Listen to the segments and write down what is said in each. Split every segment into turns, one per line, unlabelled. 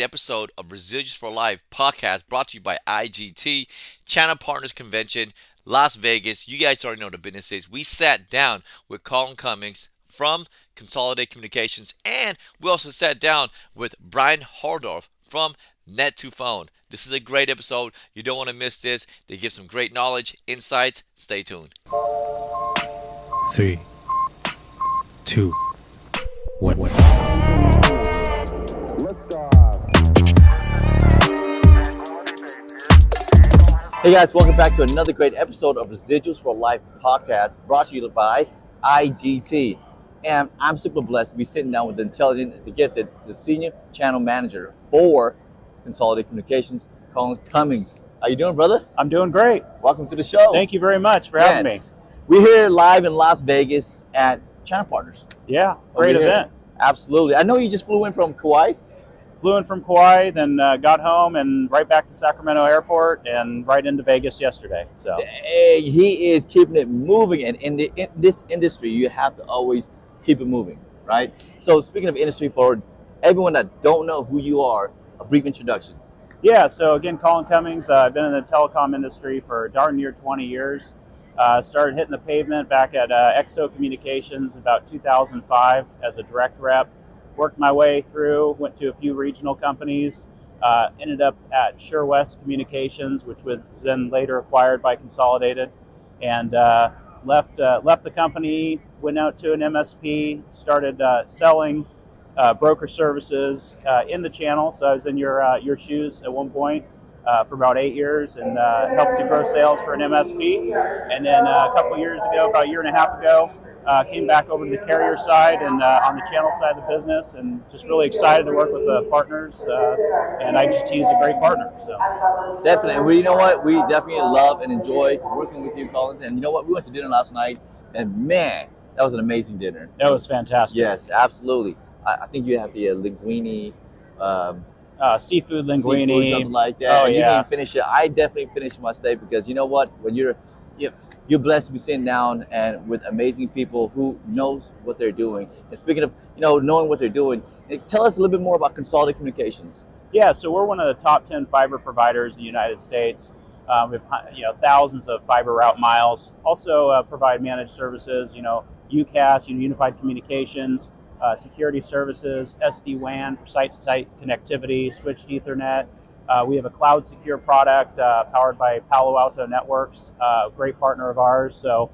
Episode of Residuals4Life podcast brought to you by IGT, Channel Partners Convention, Las Vegas. You guys already know the business is. We sat down with Colin Cummings from Consolidated Communications, and we also sat down with Brian Holldorf from Net2Phone. This is a great episode. You don't want to miss this. They give some great knowledge, insights. Stay tuned.
3, 2, 1.
Hey guys, welcome back to another great episode of Residuals4Life podcast brought to you by IGT. And I'm super blessed to be sitting down with the intelligent, the senior channel manager for Consolidated Communications, Colin Cummings. How you doing, brother?
I'm doing great.
Welcome to the show.
Thank you very much for having me.
We're here live in Las Vegas at Channel Partners.
Yeah, great event.
Absolutely. I know you just flew in from Kauai.
Flew in from Kauai, then got home and right back to Sacramento Airport and right into Vegas yesterday. So
Hey, he is keeping it moving, and in this industry, you have to always keep it moving, right? So speaking of industry, for everyone that don't know who you are, a brief introduction.
yeah, so again, Colin Cummings. I've been in the telecom industry for darn near 20 years. Started hitting the pavement back at XO Communications about 2005 as a direct rep. Worked my way through, went to a few regional companies, ended up at Sure West Communications, which was then later acquired by Consolidated, and left the company, went out to an MSP, started selling broker services in the channel. So I was in your shoes at one point for about 8 years and helped to grow sales for an MSP. And then a couple of years ago, about a year and a half ago, came back over to the carrier side and on the channel side of the business, and just really excited to work with the partners. And IGT is a great partner. So
Definitely. Well, you know what? We definitely love and enjoy working with you, Collins. And you know what? We went to dinner last night, and man, that was an amazing dinner.
that was fantastic.
Yes, absolutely. I think you have the linguine,
Seafood
seafood,
linguine.
something like that.
Oh,
And you
yeah.
didn't finish it. I definitely finished my steak because you know what? When you're blessed to be sitting down and with amazing people who knows what they're doing. And speaking of knowing what they're doing, tell us a little bit more about Consolidated Communications.
Yeah, so we're one of the top 10 fiber providers in the United States. We have thousands of fiber route miles. Also provide managed services, UCAS, Unified Communications, security services, SD-WAN for site-to-site connectivity, switched Ethernet. We have a cloud secure product powered by Palo Alto Networks, a great partner of ours. So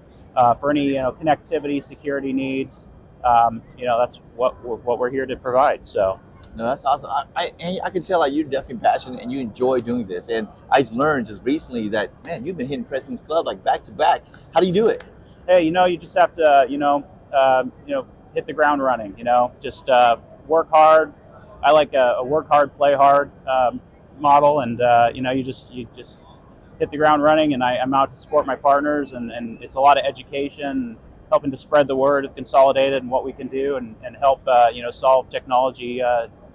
for any connectivity, security needs, that's what we're here to provide. So.
No, that's awesome. I can tell you're definitely passionate and you enjoy doing this. And I learned just recently that, man, you've been hitting President's Club like back to back. How do you do it?
Hey, you just have to, hit the ground running. Just work hard. I like a work hard, play hard model, and you just hit the ground running. And I'm out to support my partners, and it's a lot of education, helping to spread the word of Consolidated and what we can do, and help solve technology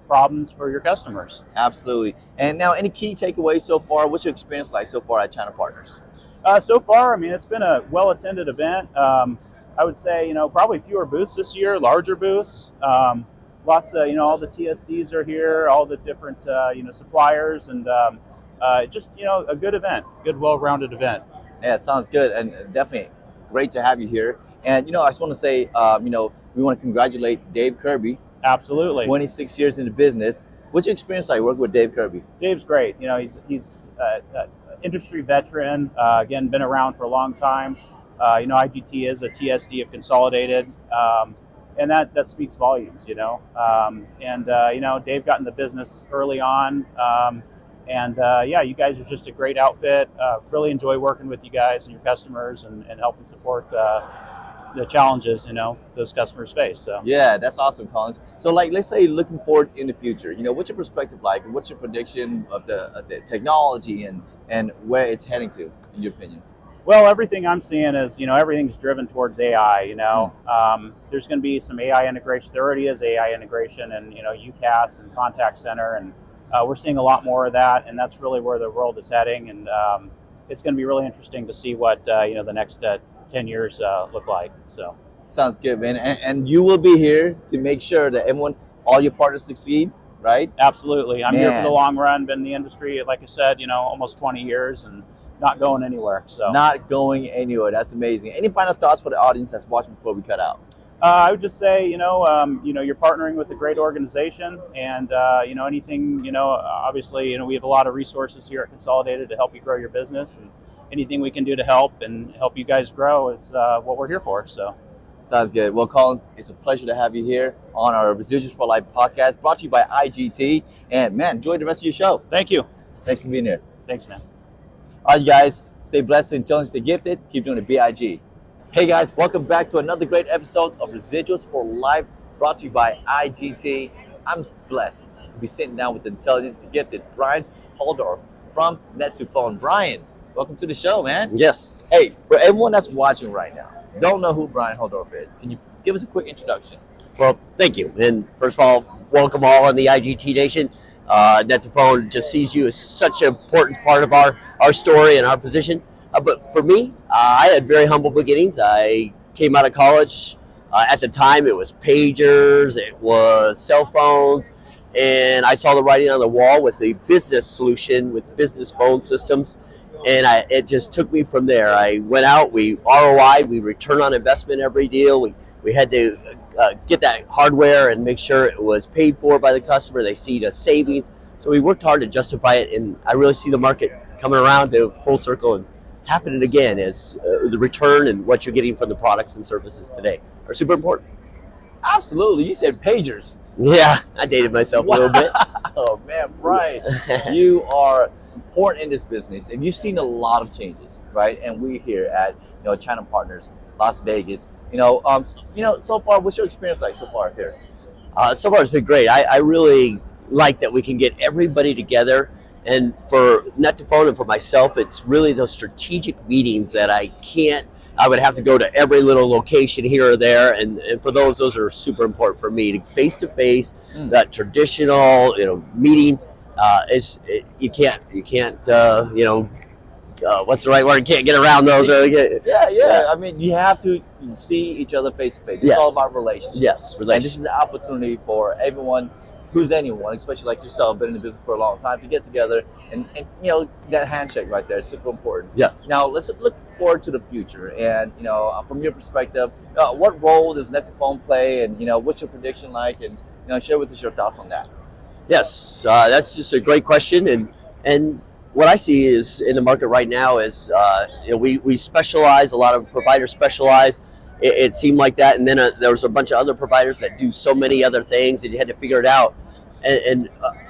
problems for your customers.
Absolutely. And now, any key takeaways so far? What's your experience like so far at Channel Partners?
So far, it's been a well-attended event. I would say, probably fewer booths this year, larger booths. Lots of, all the TSDs are here, all the different, suppliers, and just, a good event, good, well-rounded event.
Yeah, it sounds good, and definitely great to have you here. And, I just want to say, we want to congratulate Dave Kirby.
Absolutely.
26 years in the business. What's your experience like working with Dave Kirby?
Dave's great. He's an industry veteran, again, been around for a long time. IGT is a TSD of Consolidated, and that speaks volumes, Dave got in the business early on, you guys are just a great outfit. Really enjoy working with you guys and your customers and helping support the challenges, those customers face. So
Yeah, that's awesome, Collins. So, let's say looking forward in the future, what's your perspective like? What's your prediction of the technology and where it's heading to, in your opinion?
Well, everything I'm seeing is, everything's driven towards AI, There's going to be some AI integration. There already is AI integration and, UCAS and contact center. And we're seeing a lot more of that. And that's really where the world is heading. And it's going to be really interesting to see what, the next 10 years look like. So
Sounds good, man. And you will be here to make sure that all your partners succeed. right?
Absolutely. I'm here for
Man.
the long run. Been in the industry, like I said, almost 20 years and not going anywhere. So
Not going anywhere. That's amazing. Any final thoughts for the audience that's watching before we cut out?
I would just say, you're partnering with a great organization, and anything, obviously, we have a lot of resources here at Consolidated to help you grow your business, and anything we can do to help you guys grow is what we're here for. So.
Sounds good. Well, Colin, it's a pleasure to have you here on our Residuals for Life podcast, brought to you by IGT. And man, enjoy the rest of your show.
Thank you.
Thanks for being here.
Thanks, man.
All right, you guys, stay blessed, intelligent, stay gifted. Keep doing the BIG. Hey guys, welcome back to another great episode of Residuals for Life, brought to you by IGT. I'm blessed to be sitting down with the intelligent, the gifted Brian Holldorf from Net2Phone. Brian, welcome to the show, man.
Yes.
Hey, for everyone that's watching right now, don't know who Brian Holldorf is, can you give us a quick introduction?
Well, thank you. And first of all, welcome all in the IGT Nation. Net2Phone just sees you as such an important part of our story and our position. But for me, I had very humble beginnings. I came out of college. At the time, it was pagers, it was cell phones, and I saw the writing on the wall with the business solution with business phone systems. And it just took me from there. I went out, we ROI, we return on investment every deal. We had to get that hardware and make sure it was paid for by the customer. They see the savings. So we worked hard to justify it, and I really see the market coming around to full circle and happening again as the return and what you're getting from the products and services today are super important.
Absolutely. You said pagers.
Yeah, I dated myself a little bit.
Oh man, Brian, you are important in this business, and you've seen a lot of changes, right? And we here at Channel Partners, Las Vegas. So far, what's your experience like so far here?
So far, it's been great. I really like that we can get everybody together. And for Net2Phone and for myself, it's really those strategic meetings that I would have to go to every little location here or there. And for those are super important for me. Face-to-face, that traditional, meeting, you can't, what's the right word? You can't get around those.
Yeah. I mean, you have to see each other face-to-face. It's all about relationships.
Yes,
And this is the opportunity for everyone who's anyone, especially like yourself, been in the business for a long time, to get together and that handshake right there is super important.
Yeah.
Now let's look forward to the future, and from your perspective, what role does Net2Phone play, and what's your prediction like, and share with us your thoughts on that.
Yes, that's just a great question, and what I see is in the market right now is we specialize. A lot of providers specialize. It seemed like that, and then there was a bunch of other providers that do so many other things, and you had to figure it out. And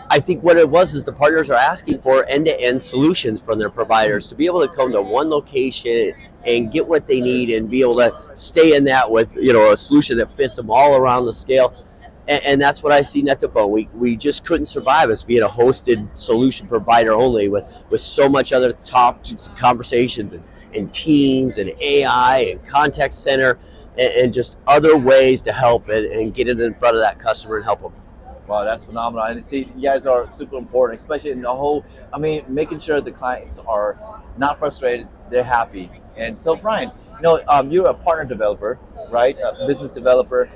I think what it was is the partners are asking for end-to-end solutions from their providers to be able to come to one location and get what they need and be able to stay in that with a solution that fits them all around the scale. And that's what I see Net2Phone. We just couldn't survive as being a hosted solution provider only with so much other topics and conversations and teams and AI and contact center and just other ways to help and get it in front of that customer and help them.
Wow, that's phenomenal. And see, you guys are super important, especially in the whole, making sure the clients are not frustrated, they're happy. And so, Brian, you're a partner developer, right? A business developer.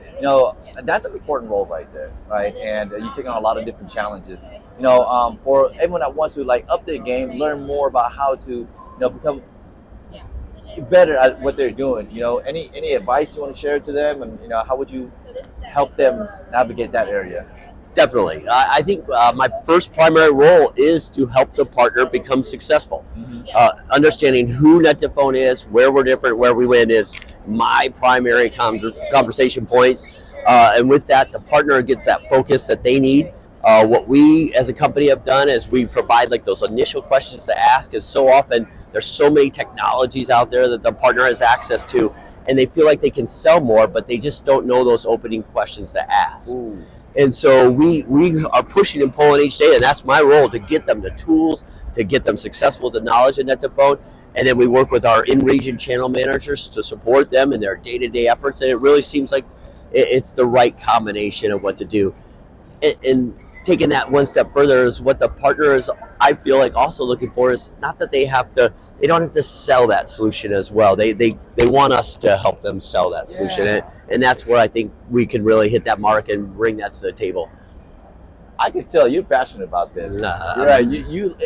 That's an important role right there, right? And you take on a lot of different challenges. For everyone that wants to up their game, learn more about how to, become better at what they're doing. Any advice you want to share to them, and how would you help them navigate that area?
Definitely. I think my first primary role is to help the partner become successful. Understanding who Net2Phone is, where we're different, where we win is my primary conversation points. And with that, the partner gets that focus that they need. What we as a company have done is we provide those initial questions to ask, is so often there's so many technologies out there that the partner has access to, and they feel like they can sell more, but they just don't know those opening questions to ask.
Ooh.
And so we are pushing and pulling each day, and that's my role, to get them the tools, to get them successful, the knowledge of Net2Phone. And then we work with our in-region channel managers to support them in their day-to-day efforts. And it really seems like it's the right combination of what to do. And taking that one step further is what the partner is, I feel like, also looking for is not that they don't have to sell that solution as well. They want us to help them sell that solution. And that's where I think we can really hit that mark and bring that to the table.
I can tell you're passionate about this.
Nah,
You're right.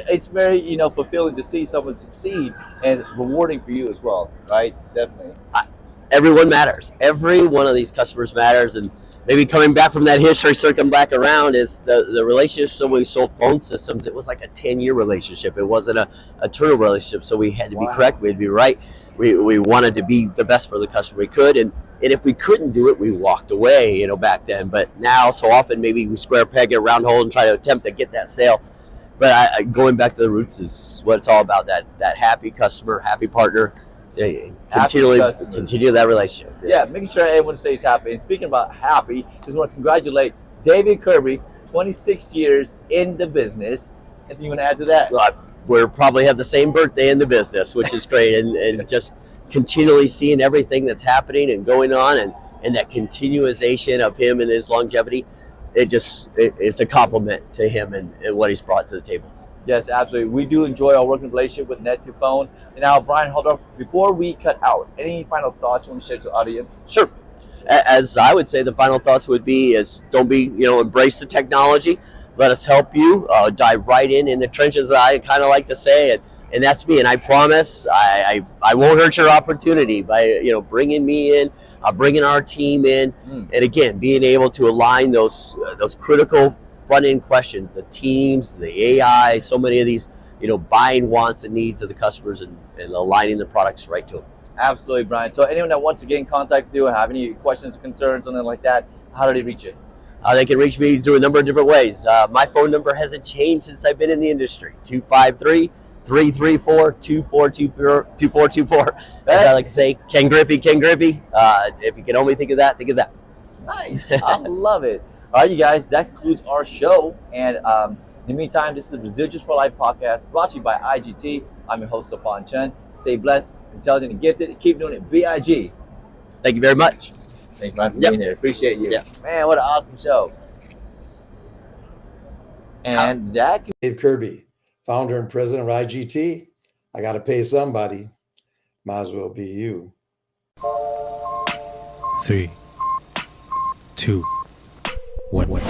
It's very, fulfilling to see someone succeed and rewarding for you as well, right? Definitely.
everyone matters. Every one of these customers matters, and maybe coming back from that history, circling back around, is the relationship. So when we sold phone systems, it was like a 10-year relationship. It wasn't a turnover relationship. So we had to be correct. We had to be right. We wanted to be the best for the customer we could, and if we couldn't do it, we walked away. Back then. But now, so often, maybe we square peg in a round hole and try to attempt to get that sale. But going back to the roots is what it's all about. That happy customer, happy partner. Continue that relationship.
Yeah, making sure everyone stays happy. And speaking about happy, just want to congratulate David Kirby, 26 years in the business. Anything you want to add to that?
We probably have the same birthday in the business, which is great, and just continually seeing everything that's happening and going on, and that continuation of him and his longevity. It's a compliment to him and what he's brought to the table.
Yes, absolutely. We do enjoy our working relationship with Net to Phone. And now, Brian Holldorf, before we cut out, any final thoughts you want to share to the audience?
Sure. As I would say, the final thoughts would be is don't be, embrace the technology. Let us help you. Dive right in the trenches, I kind of like to say. And that's me. And I promise I won't hurt your opportunity by, bringing me in, bringing our team in. And again, being able to align those critical front-end questions, the teams, the AI, so many of these, buying wants and needs of the customers and aligning the products right to them.
Absolutely, Brian. So anyone that wants to get in contact with you, have any questions, concerns, something like that, how do they reach you?
They can reach me through a number of different ways. My phone number hasn't changed since I've been in the industry, 253-334-2424. As I like to say, Ken Griffey. If you can only think of that, think of that.
Nice. I love it. All right, you guys, that concludes our show. And in the meantime, this is the Residuals for Life podcast brought to you by IGT. I'm your host, Stefan Chen. Stay blessed, intelligent, and gifted. Keep doing it. BIG.
Thank you very much.
Thanks, man, for being here. Appreciate you. Man, what an awesome show. And
Dave Kirby, founder and president of IGT. I got to pay somebody. Might as well be you.
3, 2, 1.